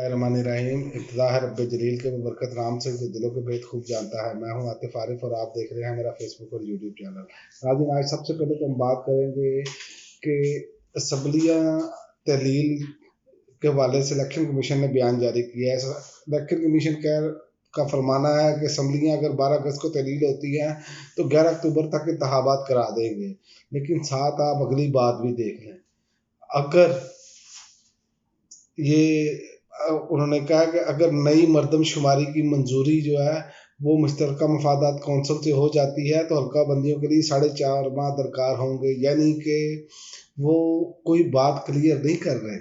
बिस्मिल्लाहिर्रहमानिर्रहीम। इब्तिदा है रब्बे जलील के बरकत नाम से जो दिलों के भेद खूब जानता है। मैं हूं आतिफ आरिफ और आप देख रहे हैं मेरा फेसबुक और यूट्यूब चैनल। नाज़रीन, आज सबसे पहले तो हम बात करेंगे कि असम्बलियाँ तहलील के हवाले से इलेक्शन कमीशन ने बयान जारी किया है। इलेक्शन कमीशन का फरमाना है कि असम्बलियाँ अगर 12 अगस्त को तहलील होती हैं तो 11 अक्टूबर तक इंतखाबात करा देंगे। लेकिन साथ आप अगली बात भी देख लें, अगर ये उन्होंने कहा कि अगर नई मरदमशुमारी की मंजूरी जो है वो मुश्तरका मफादात कौंसिल से हो जाती है तो हल्का बंदियों के लिए 4.5 माह दरकार होंगे। यानी कि वो कोई बात क्लियर नहीं कर रहे,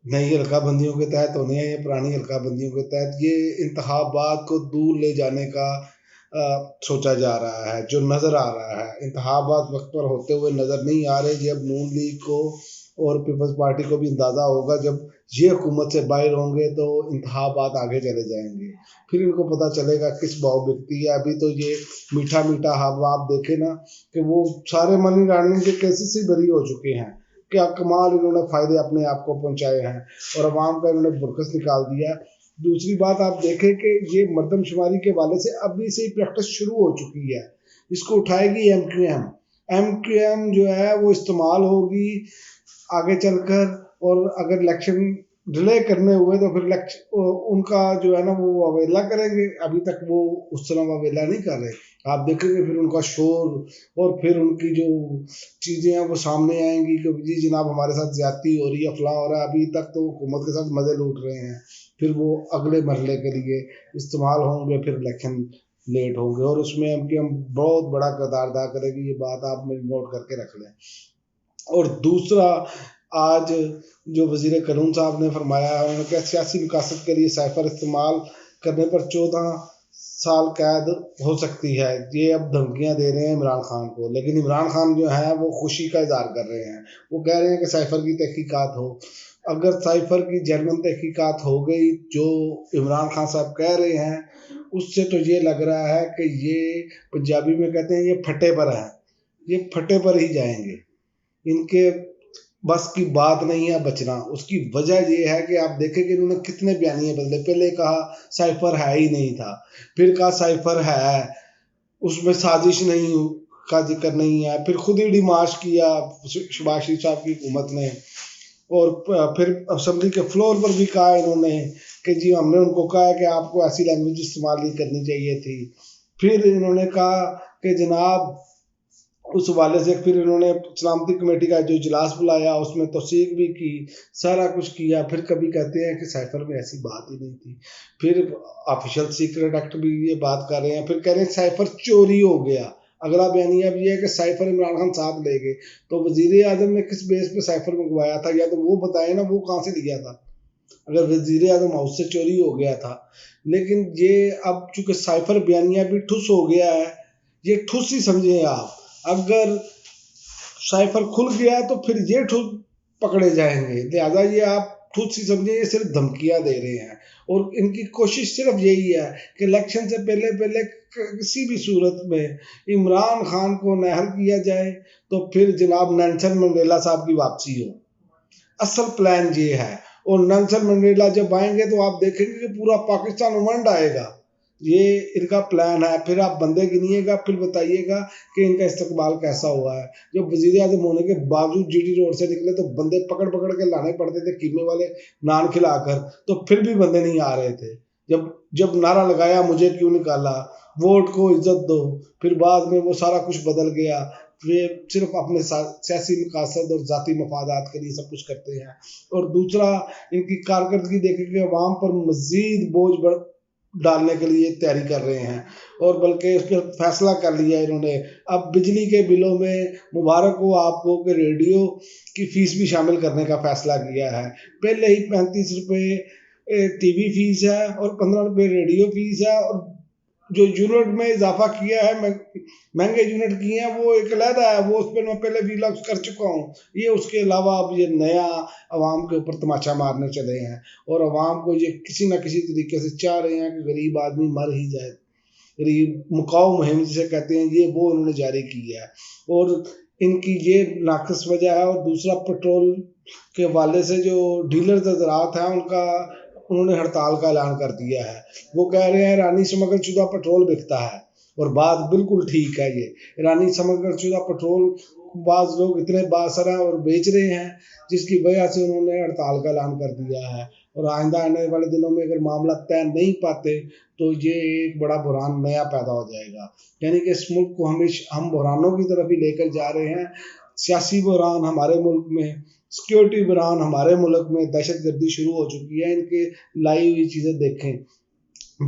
नई हल्का बंदियों के तहत होने हैं या पुरानी हल्का बंदियों के तहत। ये इंतखाबात को दूर ले जाने का सोचा जा रहा है। जो नज़र आ रहा है, इंतखाबात वक्त पर होते हुए नज़र नहीं आ रहे। जब नून लीग को और पीपल्स पार्टी को भी अंदाज़ा होगा, जब ये हुकूमत से बाहर होंगे तो इंतखाबात आगे चले जाएंगे, फिर इनको पता चलेगा किस भाव बिकती है। अभी तो ये मीठा मीठा हवा आप देखें ना कि वो सारे मनी लॉन्ड्रिंग के केसेस से बरी हो चुके हैं। क्या कमाल इन्होंने फ़ायदे अपने आप को पहुंचाए हैं और अवाम का इन्होंने बुरकस निकाल दिया। दूसरी बात आप देखें कि ये मरदमशुमारी के वाले से अभी से ही प्रैक्टिस शुरू हो चुकी है। इसको उठाएगी एम जो है वो इस्तेमाल होगी आगे चलकर। और अगर इलेक्शन डिले करने हुए तो फिर उनका जो है ना वो अवेला करेंगे। अभी तक वो उस तरह अवेला नहीं कर रहे। आप देखेंगे फिर उनका शोर और फिर उनकी जो चीज़ें हैं वो सामने आएंगी कि जी जनाब हमारे साथ ज्यादती हो रही है, फलां हो रहा है। अभी तक तो हुकूमत के साथ मज़े लूट रहे हैं, फिर वो अगले मरले के लिए इस्तेमाल होंगे, फिर इलेक्शन लेट होंगे और उसमें हम बहुत बड़ा किरदार अदा करेगी। ये बात आप मेरी नोट करके रख लें। और दूसरा, आज जो वज़ीर कानून साहब ने फरमाया, उन्होंने कहा सियासी विकासत के लिए साइफर इस्तेमाल करने पर 14 साल कैद हो सकती है। ये अब धमकियां दे रहे हैं इमरान खान को, लेकिन इमरान खान जो है वो खुशी का इजहार कर रहे हैं। वो कह रहे हैं कि साइफर की तहकीकात हो। अगर साइफर की जर्मन तहकीकात हो गई जो इमरान खान साहब कह रहे हैं, उससे तो ये लग रहा है कि ये पंजाबी में कहते हैं ये फटे पर है, ये फटे पर ही जाएंगे। इनके बस की बात नहीं है बचना। उसकी वजह यह है कि आप देखें कि इन्होंने कितने बयानिए बदले। पहले कहा साइफर है ही नहीं था, फिर कहा साइफर है, उसमें साजिश नहीं का जिक्र नहीं है, फिर खुद ही डिमाश किया शहबाज शरीफ साहब की हुकूमत ने। और फिर असेंबली के फ्लोर पर भी कहा इन्होंने कि जी हमने उनको कहा है कि आपको ऐसी लैंग्वेज इस्तेमाल नहीं करनी चाहिए थी। फिर इन्होंने कहा कि जनाब उस हवाले से फिर इन्होंने सलामती कमेटी का जो इजलास बुलाया, उसमें तौसीक भी की, सारा कुछ किया। फिर कभी कहते हैं कि साइफर में ऐसी बात ही नहीं थी, फिर ऑफिशियल सीक्रेट एक्ट भी ये बात कर रहे हैं, फिर कह रहे हैं साइफर चोरी हो गया। अगला बयानिया भी है कि साइफर इमरान खान साथ ले गए। तो वजीर आजम ने किस बेस पे साइफर मंगवाया था, या तो वो बताए ना वो कहाँ से लिया था, अगर वजीर आजम हाउस से चोरी हो गया था। लेकिन ये अब चूंकि साइफर बयानिया भी ठुस हो गया है, ये ठुस ही समझे आप। अगर साइफर खुल गया तो फिर ये ठुस पकड़े जाएंगे, लिहाजा ये आप ठुस ही समझे, ये सिर्फ धमकियां दे रहे हैं। और इनकी कोशिश सिर्फ यही है कि इलेक्शन से पहले पहले किसी भी सूरत में इमरान खान को नाअहल किया जाए तो फिर जनाब नेल्सन मंडेला साहब की वापसी हो। असल प्लान ये है। और नेल्सन मंडेला जब आएंगे तो आप देखेंगे कि पूरा पाकिस्तान उमंड आएगा। ये इनका प्लान है। फिर आप बंदे गिनिएगा, फिर बताइएगा कि इनका इस्तकबाल कैसा हुआ है। जब वजीर आजम होने के बावजूद जीटी रोड से निकले तो बंदे पकड़ पकड़ के लाने पड़ते थे कीमे वाले नान खिलाकर, तो फिर भी बंदे नहीं आ रहे थे। जब नारा लगाया मुझे क्यों निकाला, वोट को इज्जत दो, फिर बाद में वो सारा कुछ बदल गया। वे सिर्फ अपने सियासी मकासद और ज़ाती मफादात के लिए सब कुछ करते हैं। और दूसरा, इनकी कारकर्दगी देखे कि अवाम पर मजीद बोझ डालने के लिए तैयारी कर रहे हैं। और बल्कि उस पर फैसला कर लिया इन्होंने। अब बिजली के बिलों में मुबारक हो आपको कि रेडियो की फीस भी शामिल करने का फैसला किया है। पहले ही 35 रुपये टीवी फीस है और 15 रुपये रेडियो फीस है। और जो यूनिट में इजाफा किया है, महंगे यूनिट किए हैं, वो एक अलहदा है, वो उस पर मैं पहले भी लफ्ज़ कर चुका हूँ। ये उसके अलावा अब ये नया अवाम के ऊपर तमाचा मारने चले हैं और अवाम को ये किसी न किसी तरीके से चाह रहे हैं कि गरीब आदमी मर ही जाए। गरीब मुकाओ मुहिम जिसे कहते हैं, ये वो इन्होंने जारी की है। और इनकी ये नाक़िस वजह है। और दूसरा, पेट्रोल के हवाले से जो डीलर हज़रात हैं उनका انہوں نے ہڑتال کا اعلان کر دیا ہے. وہ کہہ رہے ہیں ایرانی اسمگل شدہ پٹرول بکتا ہے، اور بات بالکل ٹھیک ہے. یہ ایرانی اسمگل شدہ پٹرول بعض لوگ اتنے بااثر ہیں اور بیچ رہے ہیں، جس کی وجہ سے انہوں نے ہڑتال کا اعلان کر دیا ہے. اور آئندہ آنے والے دنوں میں اگر معاملہ طے نہیں پاتے تو یہ ایک بڑا بحران نیا پیدا ہو جائے گا. یعنی کہ اس ملک کو ہم بحرانوں کی طرف ہی لے کر جا رہے ہیں. سیاسی بحران ہمارے ملک میں، سیکیورٹی بحران ہمارے ملک میں، دہشت گردی شروع ہو چکی ہے. ان کے لائی ہوئی چیزیں دیکھیں.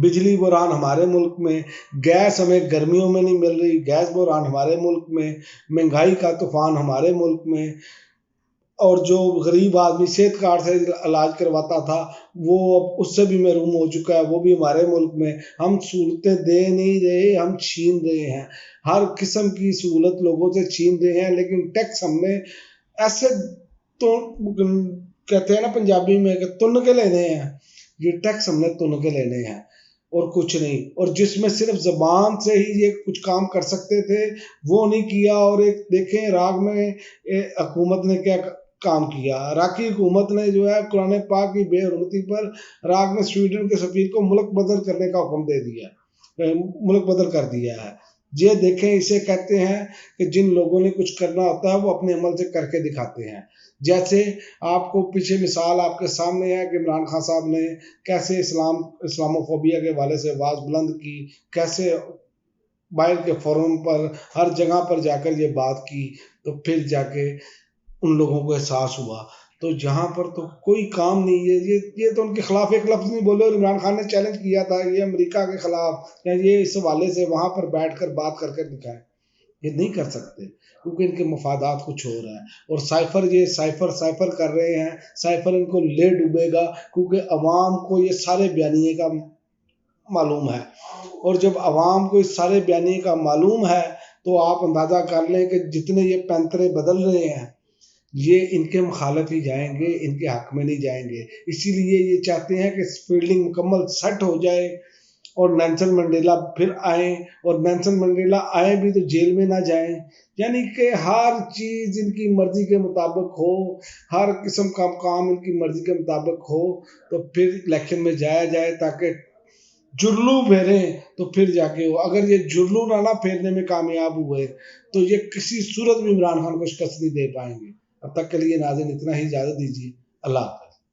بجلی بحران ہمارے ملک میں، گیس ہمیں گرمیوں میں نہیں مل رہی، گیس بحران ہمارے ملک میں، مہنگائی کا طوفان ہمارے ملک میں. اور جو غریب آدمی صحت کارڈ سے علاج کرواتا تھا وہ اب اس سے بھی محروم ہو چکا ہے، وہ بھی ہمارے ملک میں. ہم سہولتیں دے نہیں رہے، ہم چھین رہے ہیں. ہر قسم کی سہولت لوگوں سے چھین رہے ہیں، لیکن ٹیکس ہم نے ایسے تو کہتے ہیں نا پنجابی میں کہ تن کے لینے ہیں. یہ ٹیکس ہم نے تن کے لینے ہیں اور کچھ نہیں. اور جس میں صرف زبان سے ہی یہ کچھ کام کر سکتے تھے وہ نہیں کیا. اور ایک دیکھیں عراق میں حکومت نے کیا کام کیا. عراقی حکومت نے جو ہے قرآن پاک کی بے حرمتی پر عراق میں سویڈن کے سفیر کو ملک بدل کرنے کا حکم دے دیا، ملک بدل کر دیا ہے. یہ دیکھیں، اسے کہتے ہیں کہ جن لوگوں نے کچھ کرنا ہوتا ہے وہ اپنے عمل سے کر کے دکھاتے ہیں. جیسے آپ کو پیچھے مثال آپ کے سامنے ہے کہ عمران خان صاحب نے کیسے اسلاموفوبیا کے حوالے سے آواز بلند کی، کیسے باہر کے فورم پر ہر جگہ پر جا کر یہ بات کی، تو پھر جا کے ان لوگوں کو احساس ہوا. تو جہاں پر تو کوئی کام نہیں ہے. یہ تو ان کے خلاف ایک لفظ نہیں بولے. اور عمران خان نے چیلنج کیا تھا یہ امریکہ کے خلاف یا یہ اس حوالے سے وہاں پر بیٹھ کر بات کر دکھائیں. یہ نہیں کر سکتے کیونکہ ان کے مفادات کچھ ہو رہا ہے. اور سائفر کر رہے ہیں. سائفر ان کو لے ڈوبے گا کیونکہ عوام کو یہ سارے بیانیے کا معلوم ہے. اور جب عوام کو اس سارے بیانیے کا معلوم ہے تو آپ اندازہ کر لیں کہ جتنے یہ پینترے بدل رہے ہیں یہ ان کے مخالف ہی جائیں گے، ان کے حق میں نہیں جائیں گے. اسی لیے یہ چاہتے ہیں کہ فیلڈنگ مکمل سیٹ ہو جائے اور نیلسن منڈیلا پھر آئیں. اور نیلسن منڈیلا آئیں بھی تو جیل میں نہ جائیں. یعنی کہ ہر چیز ان کی مرضی کے مطابق ہو، ہر قسم کا کام ان کی مرضی کے مطابق ہو، تو پھر الیکشن میں جایا جائے تاکہ جرلو پھیریں تو پھر جا کے ہو. اگر یہ جرلو نہ پھیرنے میں کامیاب ہوئے تو یہ کسی صورت میں عمران خان کو شکست نہیں دے پائیں گے. اب تک کے لیے ناظرین اتنا ہی، اجازت دیجیے. اللہ حافظ.